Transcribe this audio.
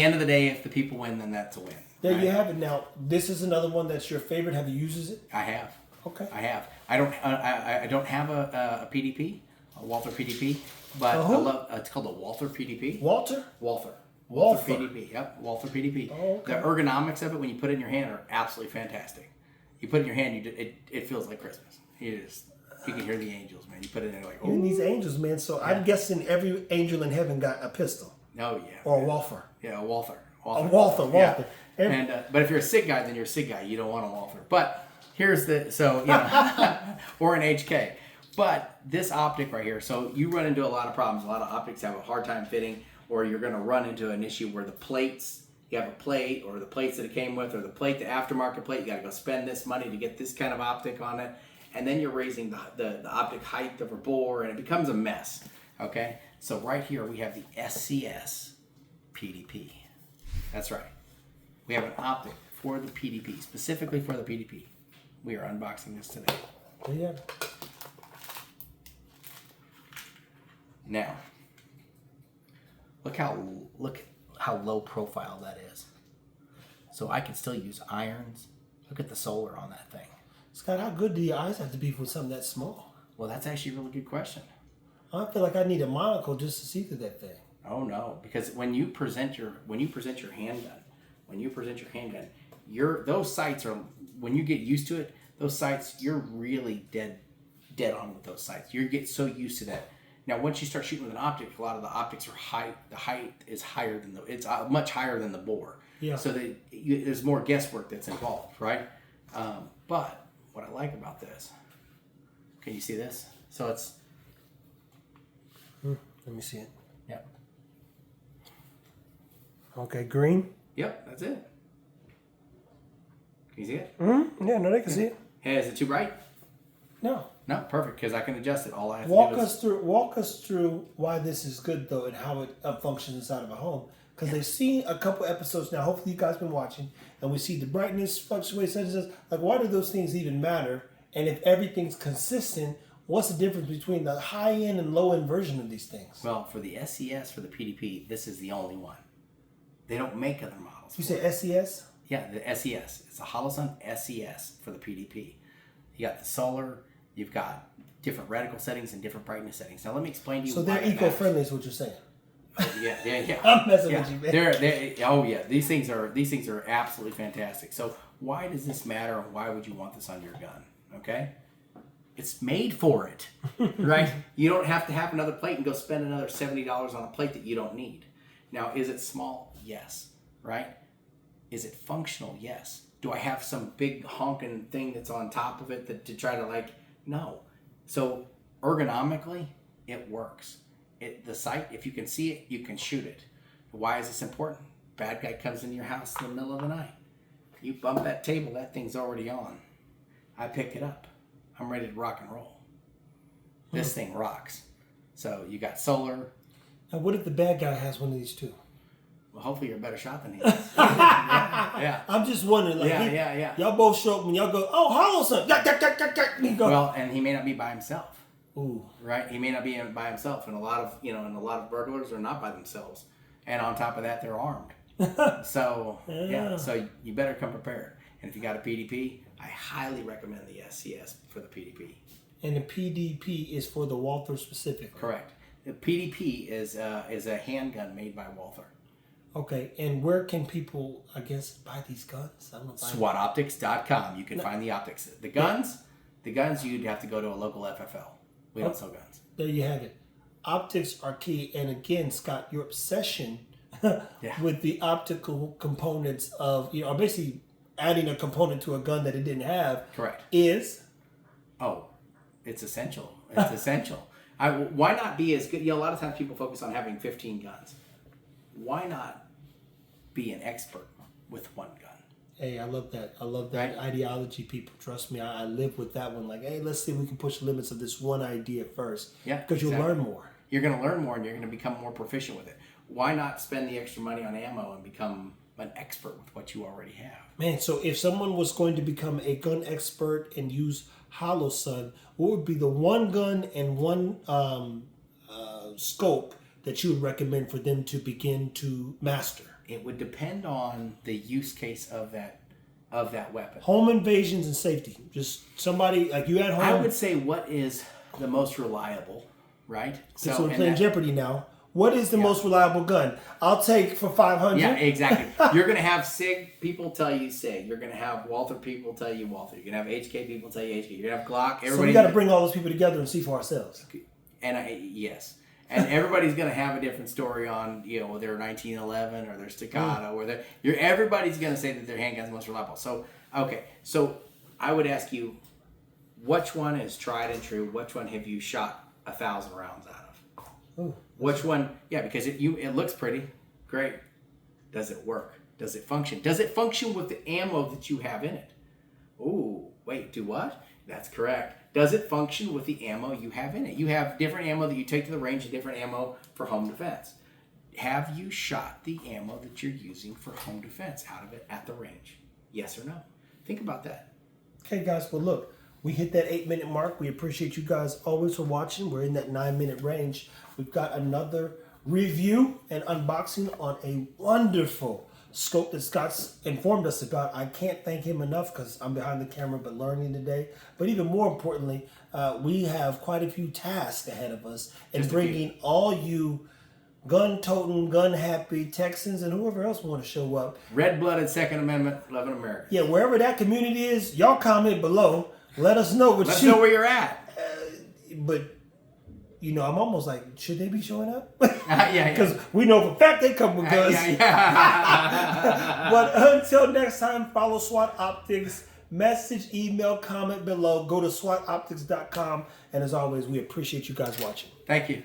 the end of the day, if the people win, then that's a win. There you have it. Now, this is another one that's your favorite. Have you used it? I have. Okay. I have. I don't have a PDP, a Walther PDP, but I love. It's called a Walther PDP. Walter. Walther Walther. PDP. Yep, Walther PDP. Oh, okay. The ergonomics of it when you put it in your hand are absolutely fantastic. You put it in your hand, it feels like Christmas. You can hear the angels, man. You put it in there like, oh. Even these angels, man. So yeah. I'm guessing every angel in heaven got a pistol. Oh yeah. Or a Walther. Yeah, a Walther. A Walther. Yeah. And but if you're a SIG guy, then you're a SIG guy. You don't want a Walther. But here's or an HK. But this optic right here, so you run into a lot of problems. A lot of optics have a hard time fitting, or you're going to run into an issue where the plates, you have a plate, or the plates that it came with, or the plate, the aftermarket plate, you got to go spend this money to get this kind of optic on it. And then you're raising the optic height of a bore, and it becomes a mess. Okay? So right here we have the SCS PDP. That's right. We have an optic for the PDP, specifically for the PDP. We are unboxing this today. Yeah. Now, look how low profile that is. So I can still use irons. Look at the solar on that thing. Scott, how good do your eyes have to be for something that small? Well, that's actually a really good question. I feel like I need a monocle just to see through that thing. Oh no, because when you present your handgun, those sights are, when you get used to it, those sights, you're really dead on with those sights. You get so used to that. Now, once you start shooting with an optic, a lot of the optics are high. The height is higher than it's much higher than the bore. Yeah. So there's more guesswork that's involved, right? But what I like about this, can you see this? So it's. Let me see it. Yep. Okay, green. Yep, that's it. Can you see it? Mm-hmm. Yeah, no, they can see it. Hey, is it too bright? No. No, perfect, because I can adjust it. All I have to Walk do is... Walk us through why this is good, though, and how it functions inside of a home. Because they've seen a couple episodes now. Hopefully you guys been watching. And we see the brightness fluctuate, such and such. Like, why do those things even matter? And if everything's consistent, what's the difference between the high-end and low-end version of these things? Well, for the SCS, for the PDP, this is the only one. They don't make other models. You say SCS? Yeah, the SCS. It's a Holosun SCS for the PDP. You got the solar. You've got different reticle settings and different brightness settings. Now, let me explain to you. So they're eco-friendly, is what you're saying. Yeah. I'm messing with you, man. Oh yeah, these things are absolutely fantastic. So why does this matter, and why would you want this on your gun? Okay, it's made for it, right? You don't have to have another plate and go spend another $70 on a plate that you don't need. Now, is it small? Yes. Right? Is it functional? Yes. Do I have some big honking thing that's on top of it to try to No. So ergonomically, it works. The sight, if you can see it, you can shoot it. Why is this important? Bad guy comes into your house in the middle of the night. You bump that table, that thing's already on. I pick it up. I'm ready to rock and roll. This thing rocks. So you got solar. Now, what if the bad guy has one of these too? Well, hopefully you're a better shot than he is. Yeah. I'm just wondering, yeah. Y'all both show up and y'all go, oh, Holosun. Well, and he may not be by himself. Ooh. Right? He may not be by himself, and a lot of burglars are not by themselves. And on top of that, they're armed. So so you better come prepared. And if you got a PDP, I highly recommend the SCS for the PDP. And the PDP is for the Walther specifically. Correct. The PDP is a handgun made by Walther. Okay, and where can people, I guess, buy these guns? I don't know. SWAToptics.com. You can find the optics. The guns, you'd have to go to a local FFL. We don't sell guns. There you have it. Optics are key. And again, Scott, your obsession with the optical components of, basically adding a component to a gun that it didn't have. Correct. Is? Oh, it's essential. It's essential. Why not be as good? A lot of times people focus on having 15 guns. Why not be an expert with one gun? Hey, I love that. I love that ideology, people. Trust me, I live with that one. Like, hey, let's see if we can push the limits of this one idea first. Yeah, because you'll learn more. You're going to learn more, and you're going to become more proficient with it. Why not spend the extra money on ammo and become an expert with what you already have? Man, so if someone was going to become a gun expert and use Holosun, what would be the one gun and one scope that you would recommend for them to begin to master? It would depend on the use case of that weapon. Home invasions and safety. Just somebody like you at home. I would say what is the most reliable, right? So we're playing Jeopardy now. What is the most reliable gun? I'll take for 500. Yeah, exactly. You're going to have SIG people tell you SIG. You're going to have Walther people tell you Walther. You're going to have HK people tell you HK. You're going to have Glock. Everybody. So we got to bring all those people together and see for ourselves. And yes. And everybody's going to have a different story on, their 1911 or their Staccato or everybody's going to say that their handgun's the most reliable. So, okay. So I would ask you, which one is tried and true? Which one have you shot 1,000 rounds out of? Ooh. Which one? Yeah, because it looks pretty. Great. Does it work? Does it function? Does it function with the ammo that you have in it? Ooh, wait, do what? That's correct. Does it function with the ammo you have in it? You have different ammo that you take to the range and different ammo for home defense. Have you shot the ammo that you're using for home defense out of it at the range? Yes or no? Think about that. Okay, guys. Well, look, we hit that 8-minute mark. We appreciate you guys always for watching. We're in that 9-minute range. We've got another review and unboxing on a wonderful scope that Scott's informed us about. I can't thank him enough because I'm behind the camera but learning today. But even more importantly, we have quite a few tasks ahead of us in bringing all you gun-toting, gun-happy Texans and whoever else want to show up. Red-blooded Second Amendment, loving America. Yeah, wherever that community is, y'all comment below. Let us know what Let us know where you're at. But I'm almost like, should they be showing up? Yeah. Because we know for a fact they come with guns. But until next time, follow SWAT Optics. Message, email, comment below. Go to swatoptics.com. And as always, we appreciate you guys watching. Thank you.